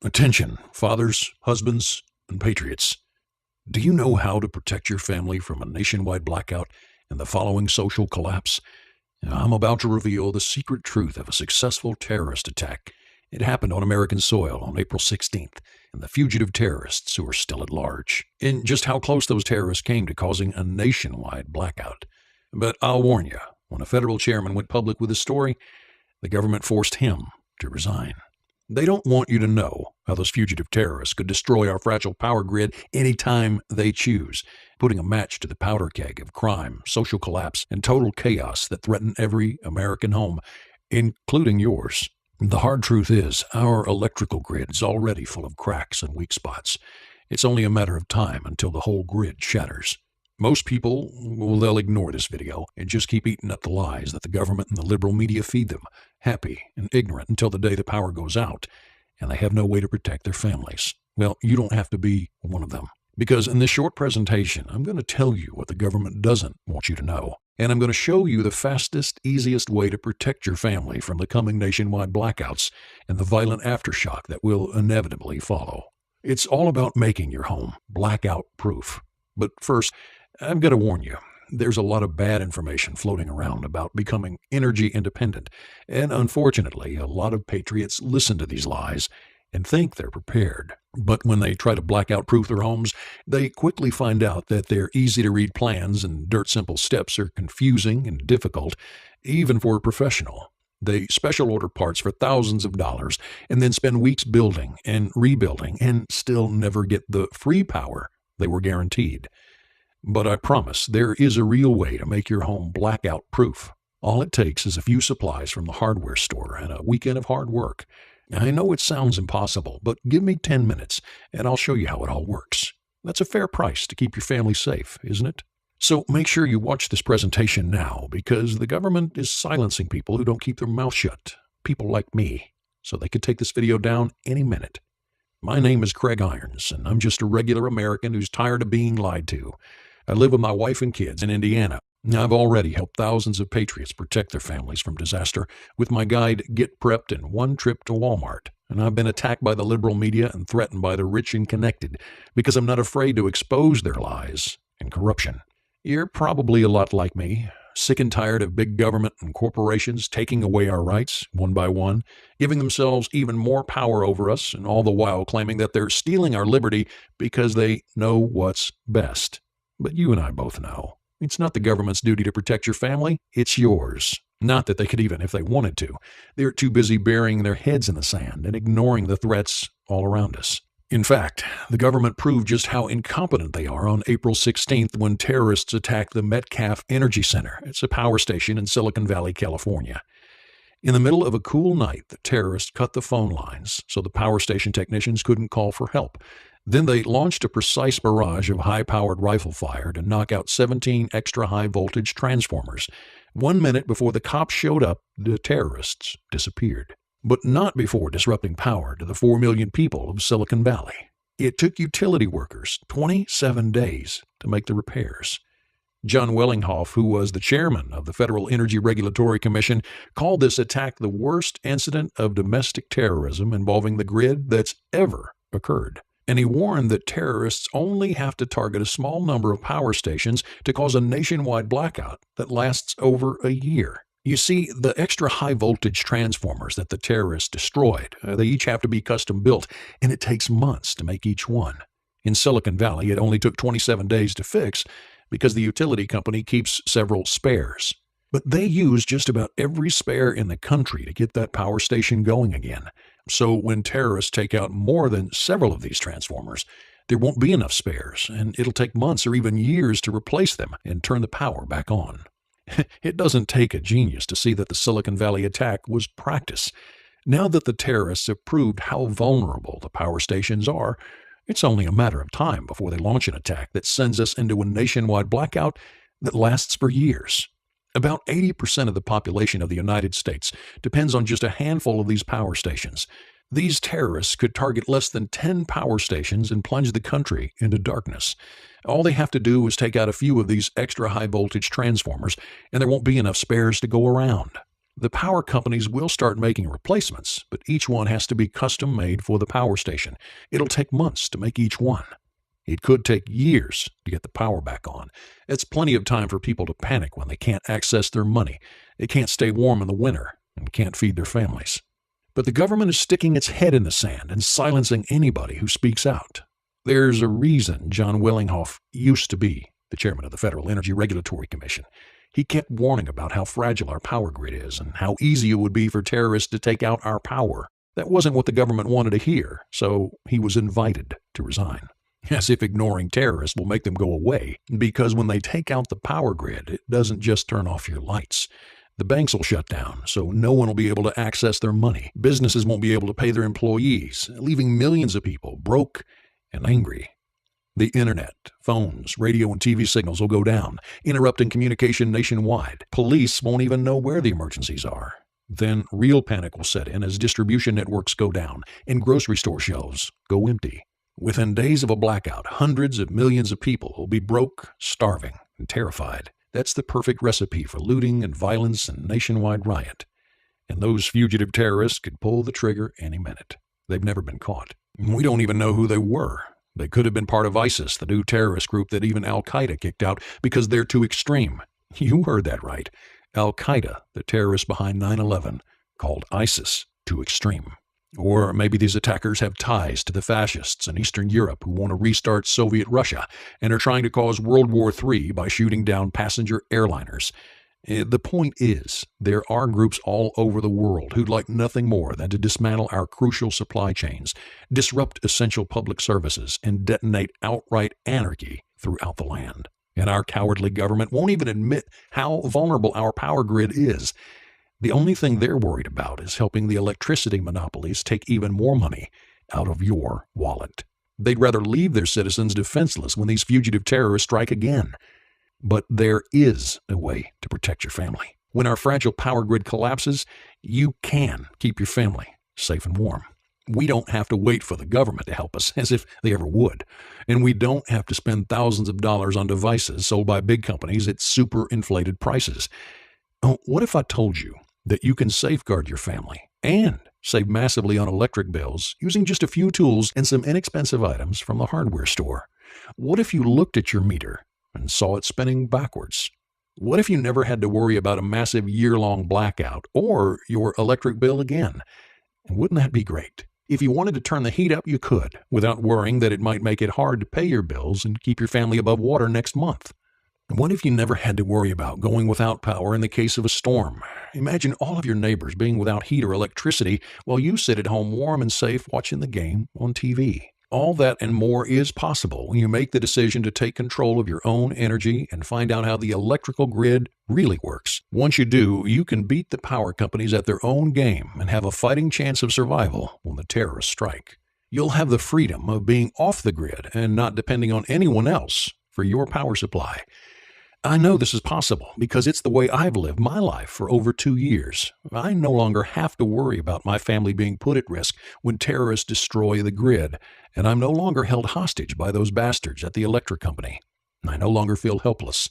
Attention, fathers, husbands, and patriots. Do you know how to protect your family from a nationwide blackout and the following social collapse? I'm about to reveal the secret truth of a successful terrorist attack. It happened on American soil on April 16th, and the fugitive terrorists who are still at large, and just how close those terrorists came to causing a nationwide blackout. But I'll warn you, when a federal chairman went public with his story, the government forced him to resign. They don't want you to know how those fugitive terrorists could destroy our fragile power grid anytime they choose, putting a match to the powder keg of crime, social collapse, and total chaos that threaten every American home, including yours. The hard truth is, our electrical grid is already full of cracks and weak spots. It's only a matter of time until the whole grid shatters. Most people, they'll ignore this video and just keep eating up the lies that the government and the liberal media feed them, happy and ignorant until the day the power goes out, and they have no way to protect their families. Well, you don't have to be one of them. Because in this short presentation, I'm going to tell you what the government doesn't want you to know. And I'm going to show you the fastest, easiest way to protect your family from the coming nationwide blackouts and the violent aftershock that will inevitably follow. It's all about making your home blackout-proof. But first, I've got to warn you, there's a lot of bad information floating around about becoming energy independent, and unfortunately, a lot of patriots listen to these lies and think they're prepared. But when they try to blackout-proof their homes, they quickly find out that their easy-to-read plans and dirt-simple steps are confusing and difficult, even for a professional. They special order parts for thousands of dollars and then spend weeks building and rebuilding and still never get the free power they were guaranteed. But I promise there is a real way to make your home blackout-proof. All it takes is a few supplies from the hardware store and a weekend of hard work. I know it sounds impossible, but give me 10 minutes and I'll show you how it all works. That's a fair price to keep your family safe, isn't it? So make sure you watch this presentation now, because the government is silencing people who don't keep their mouth shut, people like me, so they could take this video down any minute. My name is Craig Irons, and I'm just a regular American who's tired of being lied to. I live with my wife and kids in Indiana. I've already helped thousands of patriots protect their families from disaster with my guide, Get Prepped in One Trip to Walmart. And I've been attacked by the liberal media and threatened by the rich and connected because I'm not afraid to expose their lies and corruption. You're probably a lot like me, sick and tired of big government and corporations taking away our rights one by one, giving themselves even more power over us, and all the while claiming that they're stealing our liberty because they know what's best. But you and I both know it's not the government's duty to protect your family, it's yours. Not that they could even if they wanted to. They're too busy burying their heads in the sand and ignoring the threats all around us. In fact, the government proved just how incompetent they are on April 16th when terrorists attacked the Metcalf Energy Center. It's a power station in Silicon Valley, California. In the middle of a cool night, the terrorists cut the phone lines so the power station technicians couldn't call for help. Then they launched a precise barrage of high-powered rifle fire to knock out 17 extra high-voltage transformers. 1 minute before the cops showed up, the terrorists disappeared. But not before disrupting power to the 4 million people of Silicon Valley. It took utility workers 27 days to make the repairs. John Wellinghoff, who was the chairman of the Federal Energy Regulatory Commission, called this attack the worst incident of domestic terrorism involving the grid that's ever occurred. And he warned that terrorists only have to target a small number of power stations to cause a nationwide blackout that lasts over a year. You see, the extra high-voltage transformers that the terrorists destroyed, they each have to be custom-built, and it takes months to make each one. In Silicon Valley, it only took 27 days to fix because the utility company keeps several spares. But they use just about every spare in the country to get that power station going again. So when terrorists take out more than several of these transformers, there won't be enough spares, and it'll take months or even years to replace them and turn the power back on. It doesn't take a genius to see that the Silicon Valley attack was practice. Now that the terrorists have proved how vulnerable the power stations are, it's only a matter of time before they launch an attack that sends us into a nationwide blackout that lasts for years. About 80% of the population of the United States depends on just a handful of these power stations. These terrorists could target less than 10 power stations and plunge the country into darkness. All they have to do is take out a few of these extra high-voltage transformers, and there won't be enough spares to go around. The power companies will start making replacements, but each one has to be custom made for the power station. It'll take months to make each one. It could take years to get the power back on. It's plenty of time for people to panic when they can't access their money, they can't stay warm in the winter, and can't feed their families. But the government is sticking its head in the sand and silencing anybody who speaks out. There's a reason John Willinghoff used to be the chairman of the Federal Energy Regulatory Commission. He kept warning about how fragile our power grid is and how easy it would be for terrorists to take out our power. That wasn't what the government wanted to hear, so he was invited to resign. As if ignoring terrorists will make them go away, because when they take out the power grid, it doesn't just turn off your lights. The banks will shut down, so no one will be able to access their money. Businesses won't be able to pay their employees, leaving millions of people broke and angry. The internet, phones, radio, and TV signals will go down, interrupting communication nationwide. Police won't even know where the emergencies are. Then real panic will set in as distribution networks go down and grocery store shelves go empty. Within days of a blackout, hundreds of millions of people will be broke, starving, and terrified. That's the perfect recipe for looting and violence and nationwide riot. And those fugitive terrorists could pull the trigger any minute. They've never been caught. We don't even know who they were. They could have been part of ISIS, the new terrorist group that even Al-Qaeda kicked out because they're too extreme. You heard that right. Al-Qaeda, the terrorists behind 9/11, called ISIS too extreme. Or maybe these attackers have ties to the fascists in Eastern Europe who want to restart Soviet Russia and are trying to cause World War III by shooting down passenger airliners. The point is, there are groups all over the world who'd like nothing more than to dismantle our crucial supply chains, disrupt essential public services, and detonate outright anarchy throughout the land. And our cowardly government won't even admit how vulnerable our power grid is. The only thing they're worried about is helping the electricity monopolies take even more money out of your wallet. They'd rather leave their citizens defenseless when these fugitive terrorists strike again. But there is a way to protect your family. When our fragile power grid collapses, you can keep your family safe and warm. We don't have to wait for the government to help us, as if they ever would. And we don't have to spend thousands of dollars on devices sold by big companies at super inflated prices. Oh, what if I told you that you can safeguard your family and save massively on electric bills using just a few tools and some inexpensive items from the hardware store? What if you looked at your meter and saw it spinning backwards? What if you never had to worry about a massive year-long blackout or your electric bill again? And wouldn't that be great? If you wanted to turn the heat up, you could, without worrying that it might make it hard to pay your bills and keep your family above water next month. And what if you never had to worry about going without power in the case of a storm? Imagine all of your neighbors being without heat or electricity while you sit at home warm and safe watching the game on TV. All that and more is possible when you make the decision to take control of your own energy and find out how the electrical grid really works. Once you do, you can beat the power companies at their own game and have a fighting chance of survival when the terrorists strike. You'll have the freedom of being off the grid and not depending on anyone else for your power supply. I know this is possible because it's the way I've lived my life for over 2 years. I no longer have to worry about my family being put at risk when terrorists destroy the grid, and I'm no longer held hostage by those bastards at the electric company. I no longer feel helpless.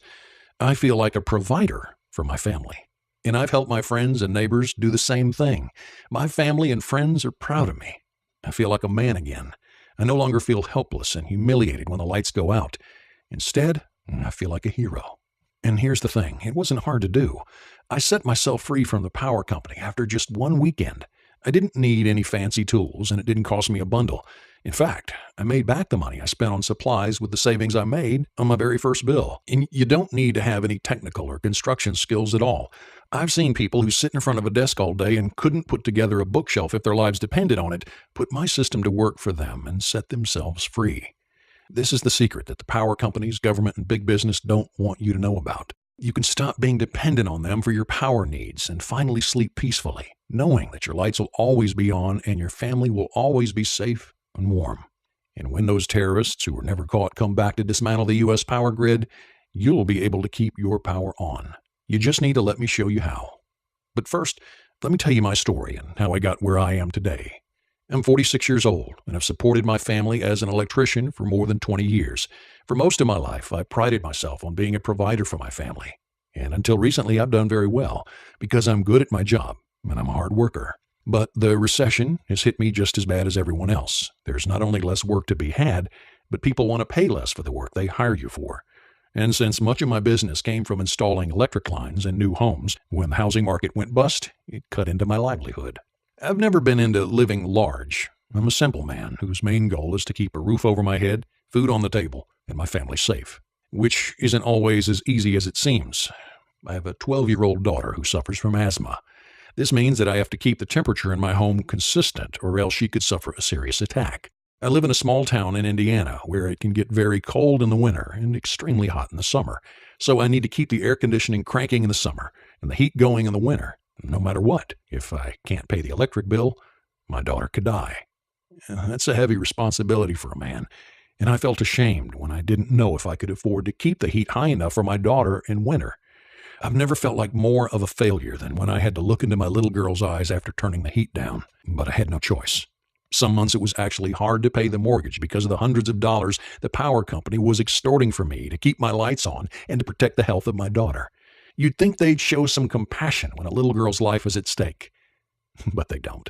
I feel like a provider for my family. And I've helped my friends and neighbors do the same thing. My family and friends are proud of me. I feel like a man again. I no longer feel helpless and humiliated when the lights go out. Instead, I feel like a hero. And here's the thing, it wasn't hard to do. I set myself free from the power company after just one weekend. I didn't need any fancy tools, and it didn't cost me a bundle. In fact, I made back the money I spent on supplies with the savings I made on my very first bill. And you don't need to have any technical or construction skills at all. I've seen people who sit in front of a desk all day and couldn't put together a bookshelf if their lives depended on it, put my system to work for them and set themselves free. This is the secret that the power companies, government, and big business don't want you to know about. You can stop being dependent on them for your power needs and finally sleep peacefully, knowing that your lights will always be on and your family will always be safe and warm. And when those terrorists who were never caught come back to dismantle the U.S. power grid, you'll be able to keep your power on. You just need to let me show you how. But first, let me tell you my story and how I got where I am today. I'm 46 years old and have supported my family as an electrician for more than 20 years. For most of my life, I prided myself on being a provider for my family. And until recently, I've done very well because I'm good at my job and I'm a hard worker. But the recession has hit me just as bad as everyone else. There's not only less work to be had, but people want to pay less for the work they hire you for. And since much of my business came from installing electric lines in new homes, when the housing market went bust, it cut into my livelihood. I've never been into living large. I'm a simple man whose main goal is to keep a roof over my head, food on the table, and my family safe, which isn't always as easy as it seems. I have a 12-year-old daughter who suffers from asthma. This means that I have to keep the temperature in my home consistent, or else she could suffer a serious attack. I live in a small town in Indiana where it can get very cold in the winter and extremely hot in the summer. So I need to keep the air conditioning cranking in the summer and the heat going in the winter, no matter what. If I can't pay the electric bill, my daughter could die. That's a heavy responsibility for a man, and I felt ashamed when I didn't know if I could afford to keep the heat high enough for my daughter in winter. I've never felt like more of a failure than when I had to look into my little girl's eyes after turning the heat down, but I had no choice. Some months it was actually hard to pay the mortgage because of the hundreds of dollars the power company was extorting from me to keep my lights on and to protect the health of my daughter. You'd think they'd show some compassion when a little girl's life is at stake, but they don't.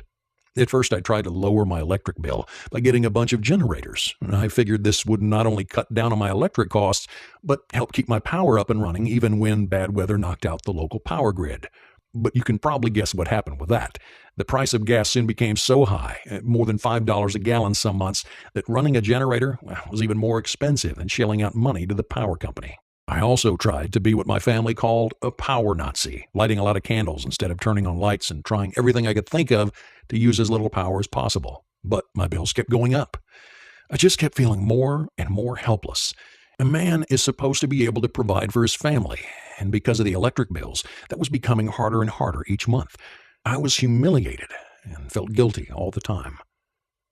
At first, I tried to lower my electric bill by getting a bunch of generators. I figured this would not only cut down on my electric costs, but help keep my power up and running even when bad weather knocked out the local power grid. But you can probably guess what happened with that. The price of gas soon became so high, more than $5 a gallon some months, that running a generator was even more expensive than shelling out money to the power company. I also tried to be what my family called a power Nazi, lighting a lot of candles instead of turning on lights and trying everything I could think of to use as little power as possible. But my bills kept going up. I just kept feeling more and more helpless. A man is supposed to be able to provide for his family, and because of the electric bills, that was becoming harder and harder each month. I was humiliated and felt guilty all the time.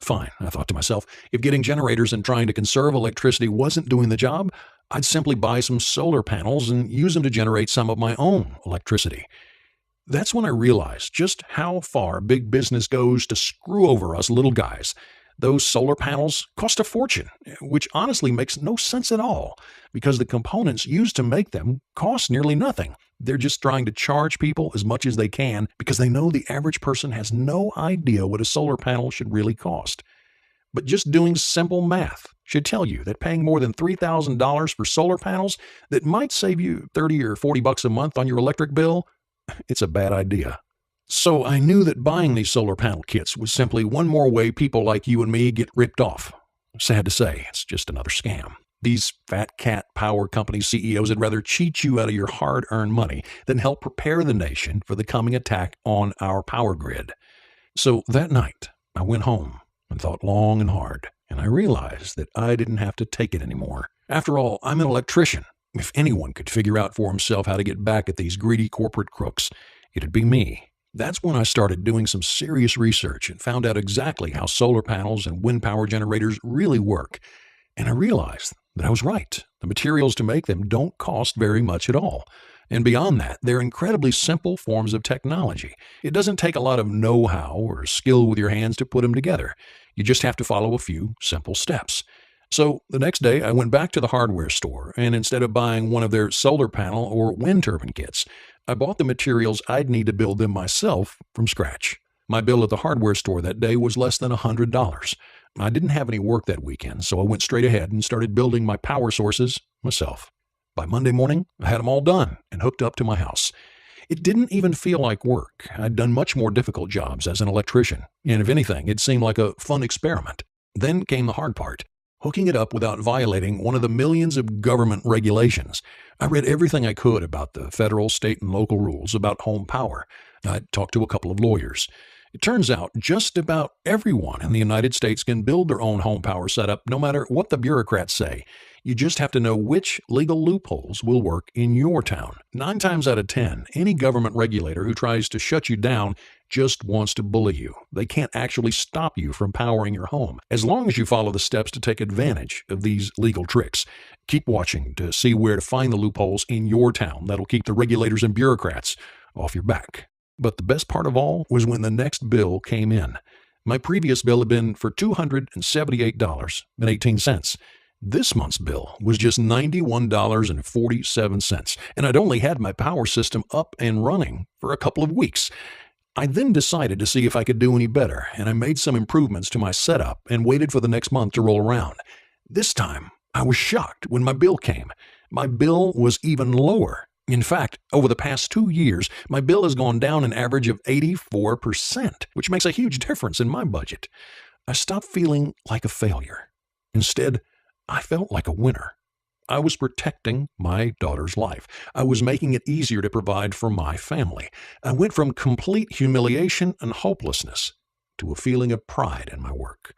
Fine, I thought to myself, if getting generators and trying to conserve electricity wasn't doing the job, I'd simply buy some solar panels and use them to generate some of my own electricity. That's when I realized just how far big business goes to screw over us little guys. Those solar panels cost a fortune, which honestly makes no sense at all, because the components used to make them cost nearly nothing. They're just trying to charge people as much as they can because they know the average person has no idea what a solar panel should really cost. But just doing simple math should tell you that paying more than $3,000 for solar panels that might save you $30 or $40 a month on your electric bill, it's a bad idea. So I knew that buying these solar panel kits was simply one more way people like you and me get ripped off. Sad to say, it's just another scam. These fat cat power company CEOs would rather cheat you out of your hard-earned money than help prepare the nation for the coming attack on our power grid. So that night, I went home and thought long and hard, and I realized that I didn't have to take it anymore. After all, I'm an electrician. If anyone could figure out for himself how to get back at these greedy corporate crooks, it'd be me. That's when I started doing some serious research and found out exactly how solar panels and wind power generators really work. And I realized that I was right. The materials to make them don't cost very much at all. And beyond that, they're incredibly simple forms of technology. It doesn't take a lot of know-how or skill with your hands to put them together. You just have to follow a few simple steps. So the next day, I went back to the hardware store, and instead of buying one of their solar panel or wind turbine kits, I bought the materials I'd need to build them myself from scratch. My bill at the hardware store that day was less than $100. I didn't have any work that weekend, so I went straight ahead and started building my power sources myself. By Monday morning, I had them all done and hooked up to my house. It didn't even feel like work. I'd done much more difficult jobs as an electrician, and if anything, it seemed like a fun experiment. Then came the hard part. Hooking it up without violating one of the millions of government regulations. I read everything I could about the federal, state, and local rules about home power. I talked to a couple of lawyers. It turns out just about everyone in the United States can build their own home power setup no matter what the bureaucrats say. You just have to know which legal loopholes will work in your town. 9 times out of 10, any government regulator who tries to shut you down just wants to bully you. They can't actually stop you from powering your home, as long as you follow the steps to take advantage of these legal tricks. Keep watching to see where to find the loopholes in your town that'll keep the regulators and bureaucrats off your back. But the best part of all was when the next bill came in. My previous bill had been for $278.18. This month's bill was just $91.47, and I'd only had my power system up and running for a couple of weeks. I then decided to see if I could do any better, and I made some improvements to my setup and waited for the next month to roll around. This time, I was shocked when my bill came. My bill was even lower. In fact, over the past 2 years, my bill has gone down an average of 84%, which makes a huge difference in my budget. I stopped feeling like a failure. Instead, I felt like a winner. I was protecting my daughter's life. I was making it easier to provide for my family. I went from complete humiliation and hopelessness to a feeling of pride in my work.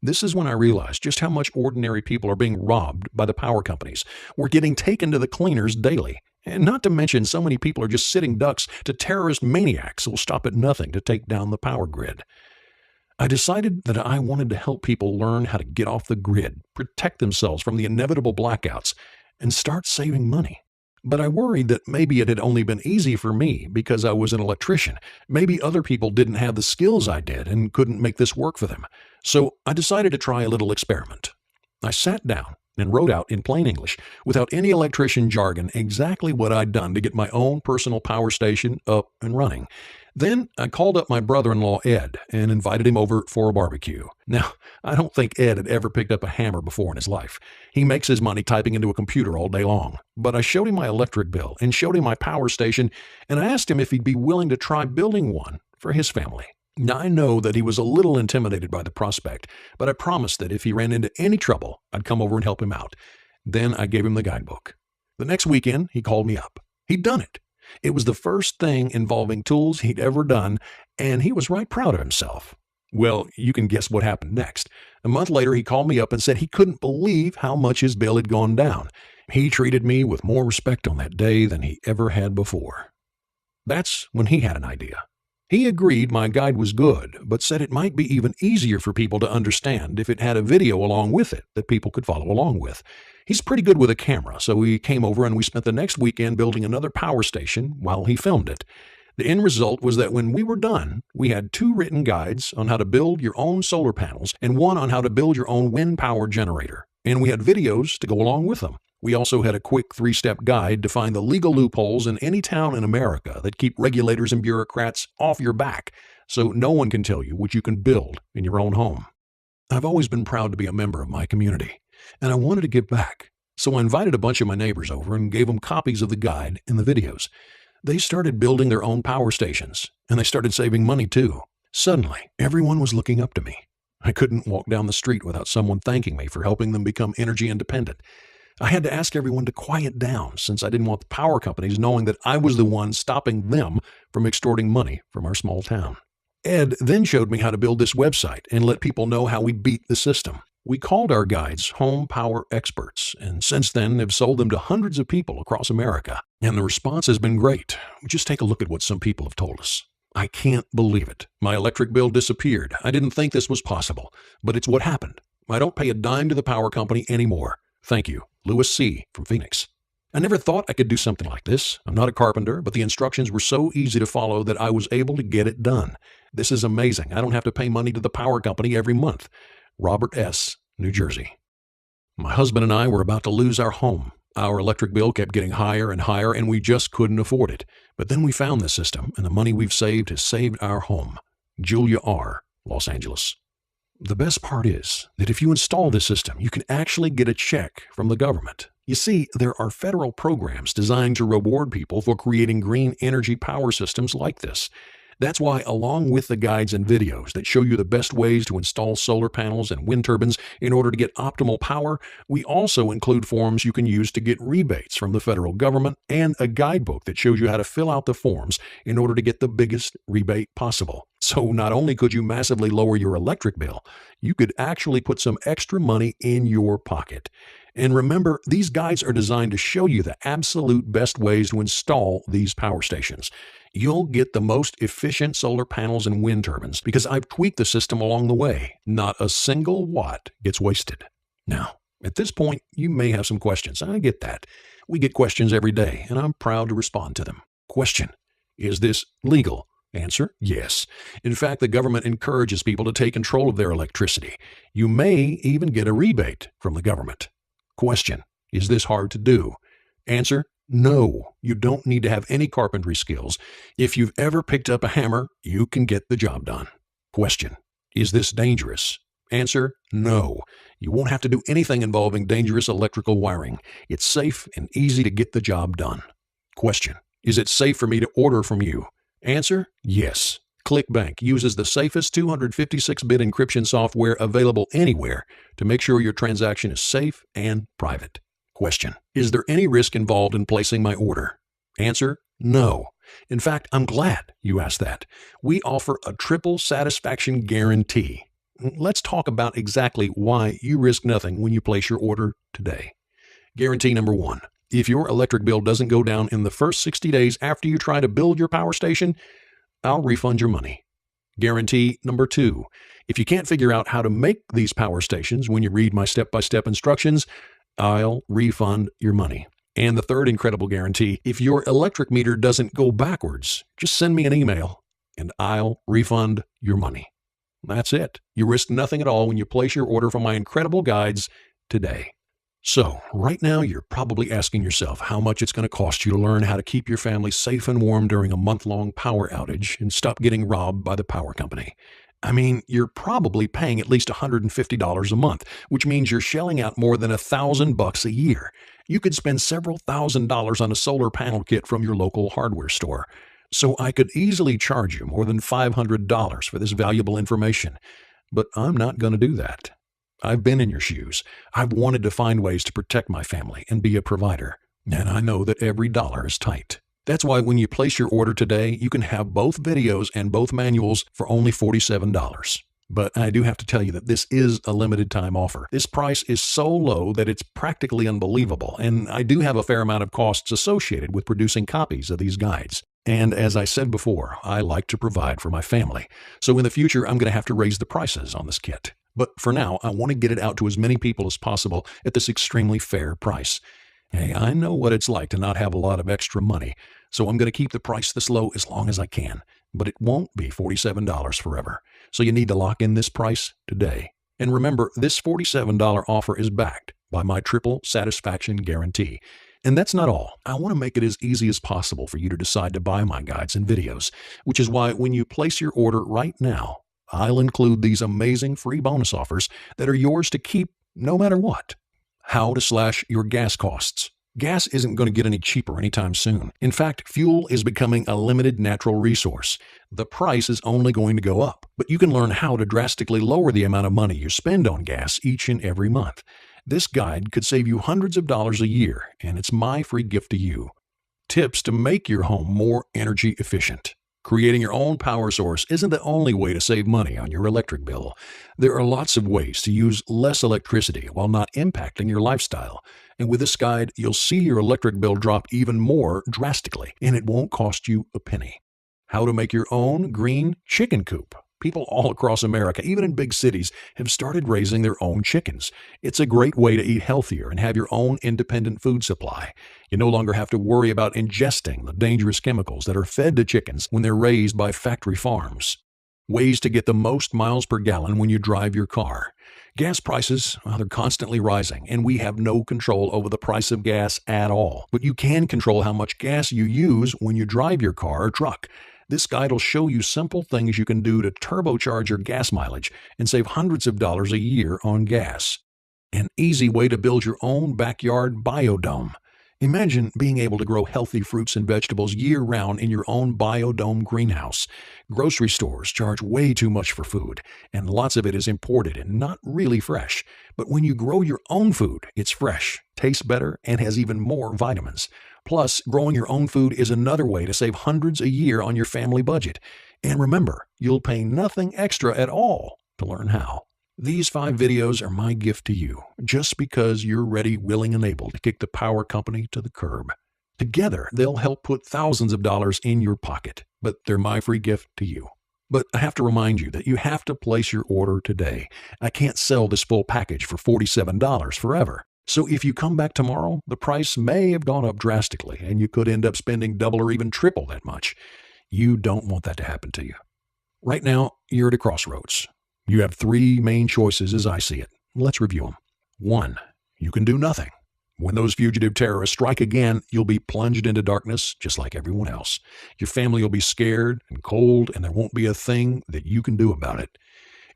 This is when I realized just how much ordinary people are being robbed by the power companies. We're getting taken to the cleaners daily. And not to mention, so many people are just sitting ducks to terrorist maniacs who will stop at nothing to take down the power grid. I decided that I wanted to help people learn how to get off the grid, protect themselves from the inevitable blackouts, and start saving money. But I worried that maybe it had only been easy for me because I was an electrician. Maybe other people didn't have the skills I did and couldn't make this work for them. So I decided to try a little experiment. I sat down and wrote out in plain English, without any electrician jargon, exactly what I'd done to get my own personal power station up and running. Then I called up my brother-in-law, Ed, and invited him over for a barbecue. Now, I don't think Ed had ever picked up a hammer before in his life. He makes his money typing into a computer all day long. But I showed him my electric bill and showed him my power station, and I asked him if he'd be willing to try building one for his family. Now, I know that he was a little intimidated by the prospect, but I promised that if he ran into any trouble, I'd come over and help him out. Then I gave him the guidebook. The next weekend, he called me up. He'd done it. It was the first thing involving tools he'd ever done, and he was right proud of himself. Well, you can guess what happened next. A month later, he called me up and said he couldn't believe how much his bill had gone down. He treated me with more respect on that day than he ever had before. That's when he had an idea. He agreed my guide was good, but said it might be even easier for people to understand if it had a video along with it that people could follow along with. He's pretty good with a camera, so he came over and we spent the next weekend building another power station while he filmed it. The end result was that when we were done, we had 2 written guides on how to build your own solar panels and 1 on how to build your own wind power generator. And we had videos to go along with them. We also had a quick 3-step guide to find the legal loopholes in any town in America that keep regulators and bureaucrats off your back, so no one can tell you what you can build in your own home. I've always been proud to be a member of my community, and I wanted to give back. So I invited a bunch of my neighbors over and gave them copies of the guide and the videos. They started building their own power stations, and they started saving money too. Suddenly, everyone was looking up to me. I couldn't walk down the street without someone thanking me for helping them become energy independent. I had to ask everyone to quiet down since I didn't want the power companies knowing that I was the one stopping them from extorting money from our small town. Ed then showed me how to build this website and let people know how we beat the system. We called our guides Home Power Experts, and since then have sold them to hundreds of people across America. And the response has been great. Just take a look at what some people have told us. I can't believe it. My electric bill disappeared. I didn't think this was possible, but it's what happened. I don't pay a dime to the power company anymore. Thank you, Louis C. from Phoenix. I never thought I could do something like this. I'm not a carpenter, but the instructions were so easy to follow that I was able to get it done. This is amazing. I don't have to pay money to the power company every month. Robert S., New Jersey. My husband and I were about to lose our home. Our electric bill kept getting higher and higher, and we just couldn't afford it. But then we found the system, and the money we've saved has saved our home. Julia R., Los Angeles. The best part is that if you install this system, you can actually get a check from the government. You see, there are federal programs designed to reward people for creating green energy power systems like this. That's why, along with the guides and videos that show you the best ways to install solar panels and wind turbines in order to get optimal power, we also include forms you can use to get rebates from the federal government and a guidebook that shows you how to fill out the forms in order to get the biggest rebate possible. So not only could you massively lower your electric bill, you could actually put some extra money in your pocket. And remember, these guides are designed to show you the absolute best ways to install these power stations. You'll get the most efficient solar panels and wind turbines because I've tweaked the system along the way. Not a single watt gets wasted. Now, at this point, you may have some questions. I get that. We get questions every day, and I'm proud to respond to them. Question: is this legal? Answer: yes. In fact, the government encourages people to take control of their electricity. You may even get a rebate from the government. Question: Is this hard to do? Answer: No, you don't need to have any carpentry skills. If you've ever picked up a hammer, you can get the job done. Question: Is this dangerous? Answer: No, you won't have to do anything involving dangerous electrical wiring. It's safe and easy to get the job done. Question: Is it safe for me to order from you? Answer: Yes. ClickBank uses the safest 256-bit encryption software available anywhere to make sure your transaction is safe and private. Question: Is there any risk involved in placing my order? Answer: No. In fact, I'm glad you asked that. We offer a triple satisfaction guarantee. Let's talk about exactly why you risk nothing when you place your order today. Guarantee number 1. If your electric bill doesn't go down in the first 60 days after you try to build your power station, I'll refund your money. Guarantee number 2. If you can't figure out how to make these power stations when you read my step-by-step instructions, I'll refund your money. And the third incredible guarantee: if your electric meter doesn't go backwards, just send me an email and I'll refund your money. That's it. You risk nothing at all when you place your order from my incredible guides today. So, right now you're probably asking yourself how much it's going to cost you to learn how to keep your family safe and warm during a month-long power outage and stop getting robbed by the power company. I mean, you're probably paying at least $150 a month, which means you're shelling out more than $1,000 a year. You could spend several $1,000s on a solar panel kit from your local hardware store. So I could easily charge you more than $500 for this valuable information. But I'm not going to do that. I've been in your shoes. I've wanted to find ways to protect my family and be a provider. And I know that every dollar is tight. That's why when you place your order today, you can have both videos and both manuals for only $47. But I do have to tell you that this is a limited time offer. This price is so low that it's practically unbelievable, and I do have a fair amount of costs associated with producing copies of these guides. And as I said before, I like to provide for my family. So in the future, I'm going to have to raise the prices on this kit. But for now, I want to get it out to as many people as possible at this extremely fair price. Hey, I know what it's like to not have a lot of extra money, so I'm going to keep the price this low as long as I can. But it won't be $47 forever. So you need to lock in this price today. And remember, this $47 offer is backed by my triple satisfaction guarantee. And that's not all. I want to make it as easy as possible for you to decide to buy my guides and videos, which is why when you place your order right now, I'll include these amazing free bonus offers that are yours to keep no matter what. How to slash your gas costs. Gas isn't going to get any cheaper anytime soon. In fact, fuel is becoming a limited natural resource. The price is only going to go up, but you can learn how to drastically lower the amount of money you spend on gas each and every month. This guide could save you hundreds of dollars a year, and it's my free gift to you. Tips to make your home more energy efficient. Creating your own power source isn't the only way to save money on your electric bill. There are lots of ways to use less electricity while not impacting your lifestyle. And with this guide, you'll see your electric bill drop even more drastically, and it won't cost you a penny. How to make your own green chicken coop. People all across America, even in big cities, have started raising their own chickens. It's a great way to eat healthier and have your own independent food supply. You no longer have to worry about ingesting the dangerous chemicals that are fed to chickens when they're raised by factory farms. Ways to get the most miles per gallon when you drive your car. Gas prices, well, they're constantly rising, and we have no control over the price of gas at all. But you can control how much gas you use when you drive your car or truck. This guide will show you simple things you can do to turbocharge your gas mileage and save hundreds of dollars a year on gas. An easy way to build your own backyard biodome. Imagine being able to grow healthy fruits and vegetables year-round in your own biodome greenhouse. Grocery stores charge way too much for food, and lots of it is imported and not really fresh. But when you grow your own food, it's fresh, tastes better, and has even more vitamins. Plus, growing your own food is another way to save hundreds a year on your family budget. And remember, you'll pay nothing extra at all to learn how. These 5 videos are my gift to you, just because you're ready, willing, and able to kick the power company to the curb. Together, they'll help put thousands of dollars in your pocket, but they're my free gift to you. But I have to remind you that you have to place your order today. I can't sell this full package for $47 forever. So if you come back tomorrow, the price may have gone up drastically, and you could end up spending double or even triple that much. You don't want that to happen to you. Right now, you're at a crossroads. You have 3 main choices as I see it. Let's review them. 1. you can do nothing. When those fugitive terrorists strike again, you'll be plunged into darkness just like everyone else. Your family will be scared and cold, and there won't be a thing that you can do about it.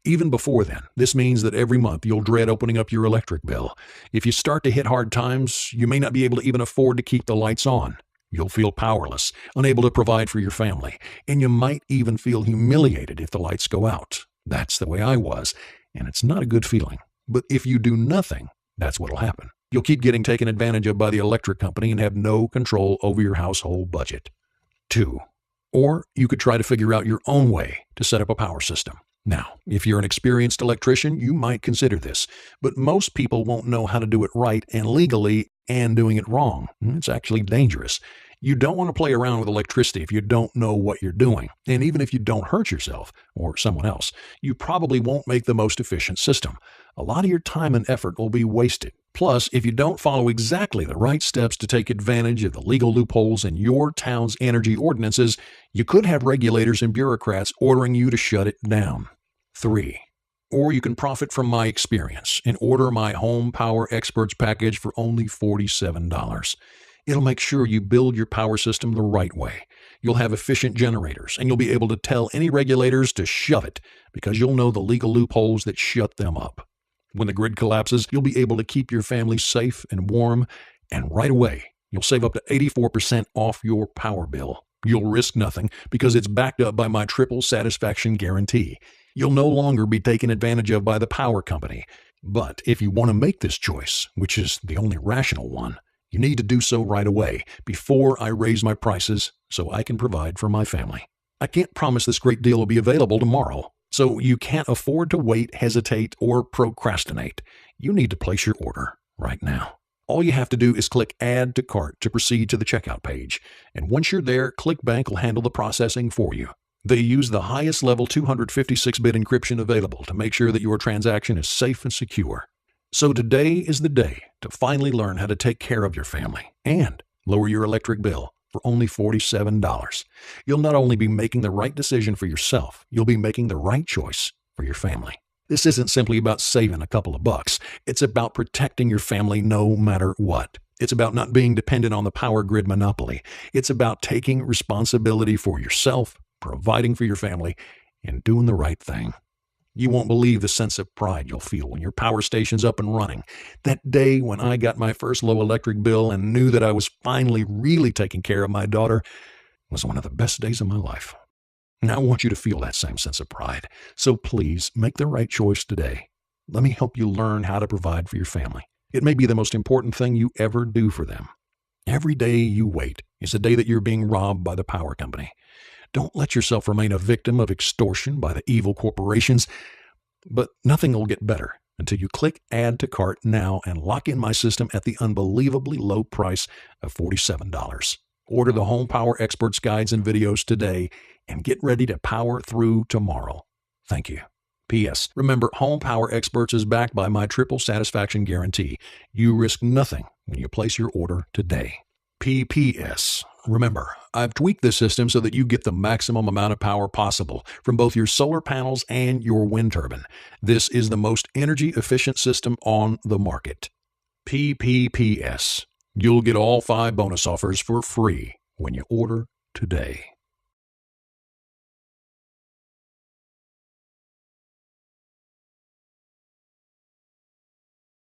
Even before then, this means that every month you'll dread opening up your electric bill. If you start to hit hard times, you may not be able to even afford to keep the lights on. You'll feel powerless, unable to provide for your family, and you might even feel humiliated if the lights go out. That's the way I was, and it's not a good feeling. But if you do nothing, that's what'll happen. You'll keep getting taken advantage of by the electric company and have no control over your household budget. 2. Or you could try to figure out your own way to set up a power system. Now, if you're an experienced electrician, you might consider this, but most people won't know how to do it right and legally and doing it wrong. It's actually dangerous. You don't want to play around with electricity if you don't know what you're doing. And even if you don't hurt yourself or someone else, you probably won't make the most efficient system. A lot of your time and effort will be wasted. Plus, if you don't follow exactly the right steps to take advantage of the legal loopholes in your town's energy ordinances, you could have regulators and bureaucrats ordering you to shut it down. 3. Or you can profit from my experience and order my Home Power Experts package for only $47. It'll make sure you build your power system the right way. You'll have efficient generators, and you'll be able to tell any regulators to shove it because you'll know the legal loopholes that shut them up. When the grid collapses, you'll be able to keep your family safe and warm, and right away, you'll save up to 84% off your power bill. You'll risk nothing because it's backed up by my triple satisfaction guarantee. You'll no longer be taken advantage of by the power company. But if you want to make this choice, which is the only rational one, you need to do so right away, before I raise my prices, so I can provide for my family. I can't promise this great deal will be available tomorrow, so you can't afford to wait, hesitate, or procrastinate. You need to place your order right now. All you have to do is click Add to Cart to proceed to the checkout page, and once you're there, ClickBank will handle the processing for you. They use the highest level 256-bit encryption available to make sure that your transaction is safe and secure. So today is the day to finally learn how to take care of your family and lower your electric bill for only $47. You'll not only be making the right decision for yourself, you'll be making the right choice for your family. This isn't simply about saving a couple of bucks. It's about protecting your family no matter what. It's about not being dependent on the power grid monopoly. It's about taking responsibility for yourself, providing for your family, and doing the right thing. You won't believe the sense of pride you'll feel when your power station's up and running. That day when I got my first low electric bill and knew that I was finally really taking care of my daughter was one of the best days of my life. And I want you to feel that same sense of pride. So please make the right choice today. Let me help you learn how to provide for your family. It may be the most important thing you ever do for them. Every day you wait is a day that you're being robbed by the power company. Don't let yourself remain a victim of extortion by the evil corporations. But nothing will get better until you click Add to Cart now and lock in my system at the unbelievably low price of $47. Order the Home Power Experts guides and videos today and get ready to power through tomorrow. Thank you. P.S. Remember, Home Power Experts is backed by my triple satisfaction guarantee. You risk nothing when you place your order today. P.P.S. Remember, I've tweaked this system so that you get the maximum amount of power possible from both your solar panels and your wind turbine. This is the most energy-efficient system on the market. P.P.P.S. You'll get all 5 bonus offers for free when you order today.